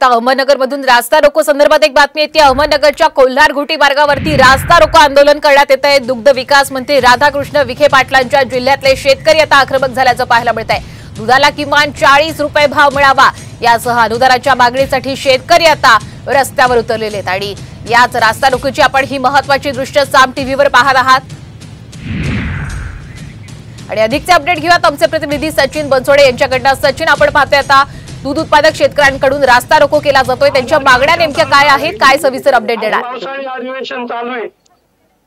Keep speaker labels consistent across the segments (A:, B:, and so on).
A: आता अहमदनगरमधून रास्ता रोको संदर्भात एक बातमी येते। अहमदनगरच्या कोल्हार घोटी मार्गावरती रास्ता रोको आंदोलन करण्यात येत आहे। दुग्ध विकास मंत्री राधाकृष्ण विखे पाटलांच्या जिल्ह्यातले शेतकरी आता आक्रमक झाल्याचं पाहायला मिळत आहे। दुधाला किमान 40 रुपये भाव मिळावा यासह अनुदानाच्या मागणीसाठी शेतकरी आता रस्त्यावर उतरलेले आहेत आणि याच रास्ता रोकोची आपण ही महत्त्वाची दृश्य साम टीव्हीवर पाहत आहात। आणि अधिकचे अपडेट घेऊयात आमचे प्रतिनिधी सचिन बनसोडे यांच्याकडून। सचिन, आपण पाहतोय आता दूध उत्पादक शेतकऱ्यांकडून रास्ता रोको केला जातोय, त्यांच्या मागण्या नेमक्या काय आहेत, काय सविस्तर अपडेट देणार?
B: अधिवेशन चालू आहे।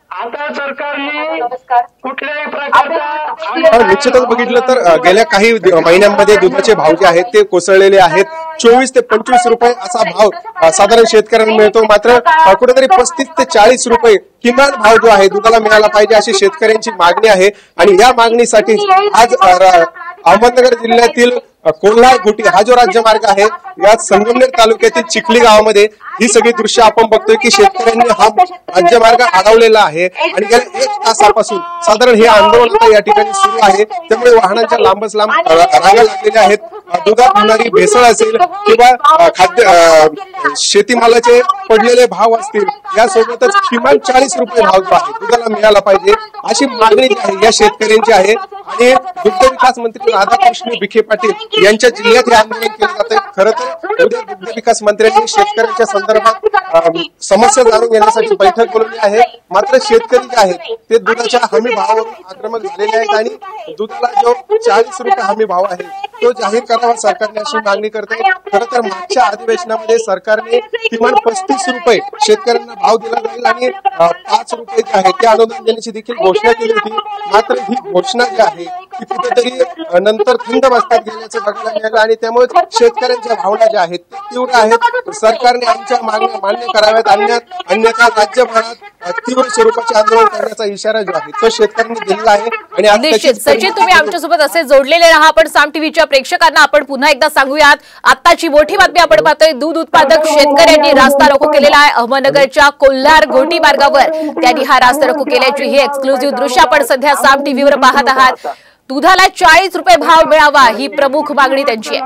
B: आता सरकारने कुठल्याही प्रकारचा
C: निश्चितच बघितलं तर गेल्या काही महिन्यांमध्ये दुधाचे भाव जे आहेत ते कोसळलेले आहेत। 24 ते 25 रुपये असा भाव साधारण शेतकऱ्यांना मिळतो, मात्र कुठेतरी 35 ते 40 रुपये किमान भाव जो आहे दुधाला मिळाला पाहिजे अशी शेतकऱ्यांची मागणी आहे। आणि या मागणीसाठी आज अहमदनगर जिल्ह्यातील कोल्हार घोटी हा जो राज्यमार्ग आहे या संगमनेर तालुक्यातील चिखली गावामध्ये ही सगळी दृश्य आपण बघतोय की शेतकऱ्यांनी हा राज्यमार्ग अडवलेला आहे आणि गेल्या 1 तासापासून साधारण हे आंदोलन आता या ठिकाणी सुरू आहे। त्यामुळे वाहनांच्या लांबच लांब रांगा लागलेल्या आहेत। दुधात होणारी भेसळ असेल किंवा खाद्य शेतीमालाचे पडलेले भाव असतील, यासोबतच किमान 40 रुपये भाव जो आहे दुधाला मिळाला पाहिजे अशी मागणी जी आहे या शेतकऱ्यांची आहे। आणि दुग्ध विकास मंत्री राधाकृष्ण विखे पाटील यांच्या जिल्ह्यात हे आंदोलन केले जाते। खरं तर उद्या दुग्ध विकास मंत्र्यांनी शेतकऱ्यांच्या संदर्भात समस्या जाणून घेण्यासाठी बैठक बोलवली आहे, मात्र शेतकरी जे आहेत ते दुधाच्या हमी भावावरून आक्रमक झालेले आहेत आणि दुधाला जो 40 रुपये हमी भाव आहे तो जाहीर करावा सरकारने अशी मागणी करते। खरं तर मागच्या अधिवेशनामध्ये सरकारने किमान 35 रुपये शेतकऱ्यांना भाव दिला जाईल आणि 5 रुपये जे आहे ते अनुदान देण्याची देखील घोषणा केली होती, मात्र ही घोषणा जी आहे ती कुठेतरी नंतर थंड बसतात गेल्याचं बघायला मिळालं आणि त्यामुळे शेतकऱ्यांच्या भावना ज्या आहेत त्या तीव्र आहेत। सरकारने आमच्या मागण्या मान्य कराव्यात, अन्यथा राज्यभरात तीव्र स्वरूपाचे आंदोलन करण्याचा इशारा जो आहे तो शेतकऱ्यांनी दिलेला आहे। आणि
A: सचिन, तुम्ही आमच्यासोबत असे जोडलेले राहा। आपण साम टीव्हीच्या प्रेक्षकांना आपण पुन्हा एकदा सांगूयात, आताची मोठी बातमी आपण पाहतोय, दूध उत्पादक शेतकऱ्यांनी रास्ता रोको केलेला आहे। अहमदनगरच्या कोल्हार घोटी मार्गावर त्यांनी हा रास्ता रोको केल्याची ही एक्सक्लुझिव्ह दृश्य आपण सध्या साम टीव्हीवर पाहत आहात। दुधाला 40 रुपये भाव मिळावा ही प्रमुख मागणी त्यांची आहे।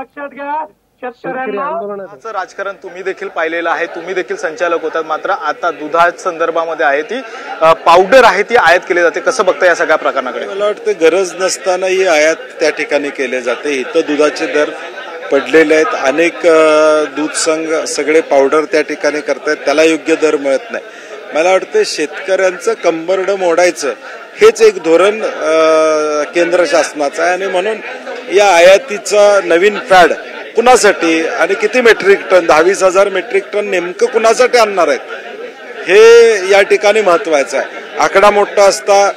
D: राजकारण तुम्ही देखील पाहिलेलं आहे, तुम्ही देखील संचालक होतात, मात्र आता दुधा संदर्भामध्ये आहे ती पावडर आहे ती आयात केली जाते। कसं बघता या सगळ्या प्रकरणाकडे?
E: मला वाटतं गरज नसताना ही आयात त्या ठिकाणी केले जाते। इथं दुधाचे दर पडलेले आहेत, अनेक दूध संघ सगळे पावडर त्या ठिकाणी करतायत, त्याला योग्य दर मिळत नाही। मला वाटतं शेतकऱ्यांचं कंबरडं मोडायचं हेच एक धोरण केंद्र शासनाचं आहे आणि म्हणून या आयातीचा नवीन फॅड कुणासाठी आणि किती मेट्रिक टन, 10-20 मेट्रिक टन नेमकं कुणासाठी आणणार आहेत हे या ठिकाणी महत्वाचं आहे। आकडा मोठा असता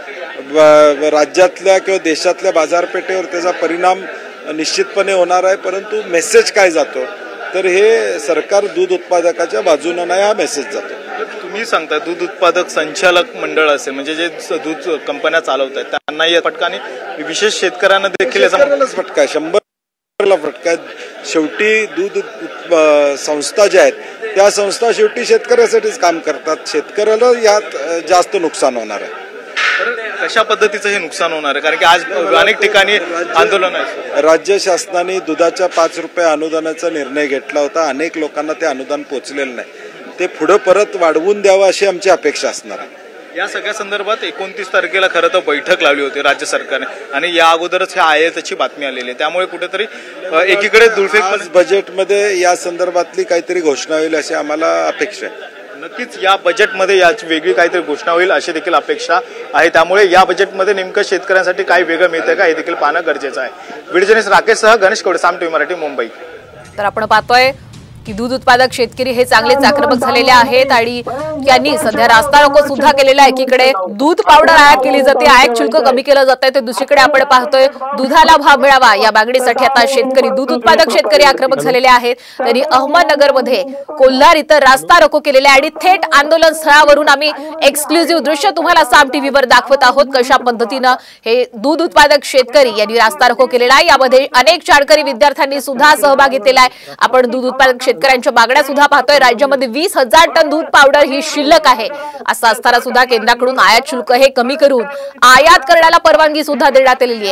E: राज्यातल्या किंवा देशातल्या बाजारपेठेवर त्याचा परिणाम निश्चितपणे होणार आहे, परंतु मेसेज काय जातो तर हे सरकार दूध उत्पादकाच्या बाजूने नाही हा मेसेज जातो।
D: तुम्ही सांगता दूध उत्पादक संचालक मंडळ असेल म्हणजे जे दूध कंपन्या चालवत आहेत त्यांनाही फटका आणि विशेष शेतकऱ्यांना देखील
E: फटका 100ला फटका। शेवटी दूध संस्था ज्या आहेत त्या संस्था शेवटी शेतकऱ्यासाठीच काम करतात, शेतकऱ्याला यात जास्त नुकसान होणार आहे।
D: कशा पद्धतीचं हे नुकसान होणार आहे? कारण की आज अनेक ठिकाणी आंदोलन आहे।
E: राज्य शासनाने दुधाच्या 5 रुपये अनुदानाचा निर्णय घेतला होता, अनेक लोकांना ते अनुदान पोहोचलेलं नाही, ते पुढे परत वाढवून द्यावं अशी आमची अपेक्षा असणार आहे।
D: या सगळ्या संदर्भात 29 तारखेला खरं तर बैठक लावली होती राज्य सरकारने आणि या अगोदरच ह्या आयातीची बातमी आलेली आहे, त्यामुळे कुठेतरी एकीकडे दुर्फेक
E: बजेटमध्ये या संदर्भातली काहीतरी घोषणा होईल अशी आम्हाला अपेक्षा आहे।
D: नक्कीच या बजेटमध्ये याची वेगळी काहीतरी घोषणा होईल अशी देखील अपेक्षा आहे, त्यामुळे या बजेटमध्ये नेमकं शेतकऱ्यांसाठी काही वेगळं मिळतं का हे देखील पाहणं गरजेचं आहे। व्हिडिओ जर्नलिस्ट राकेशसह गणेश कवडे, साम टीव्ही मराठी, मुंबई।
A: तर आपण पाहतोय की दूध उत्पादक शेतकरी हे चांगलेच आक्रमक झालेले आहेत आणि यांनी सध्या रास्ता रोको सुद्धा केलेला आहे। एकीकडे दूध पावडर आयात केली जाते, आयात शुल्क कमी केलं जात आहे, तर दुसरीकडे आपण पाहतोय दुधाला भाव मिळावा या मागणीसाठी आता शेतकरी, दूध उत्पादक शेतकरी आक्रमक झालेले आहेत। तरी अहमदनगरमध्ये कोल्हार इथं रास्ता रोको केलेला आहे आणि थेट आंदोलन स्थळावरून आम्ही एक्सक्लुझिव्ह दृश्य तुम्हाला साम टीव्हीवर दाखवत आहोत, कशा पद्धतीनं हे दूध उत्पादक शेतकरी यांनी रास्ता रोको केलेला आहे। यामध्ये अनेक शाळकरी विद्यार्थ्यांनी सुद्धा सहभाग घेतलेला आहे। आपण दूध उत्पादक शेतकऱ्यांच्या मागण्या सुद्धा पाहतोय। राज्यामध्ये 20,000 टन दूध पावडर ही शिल्लक आहे, असं असताना सुद्धा केंद्राकडून आयात शुल्क हे कमी करून आयात करण्याला परवानगी सुद्धा देण्यात आलेली आहे।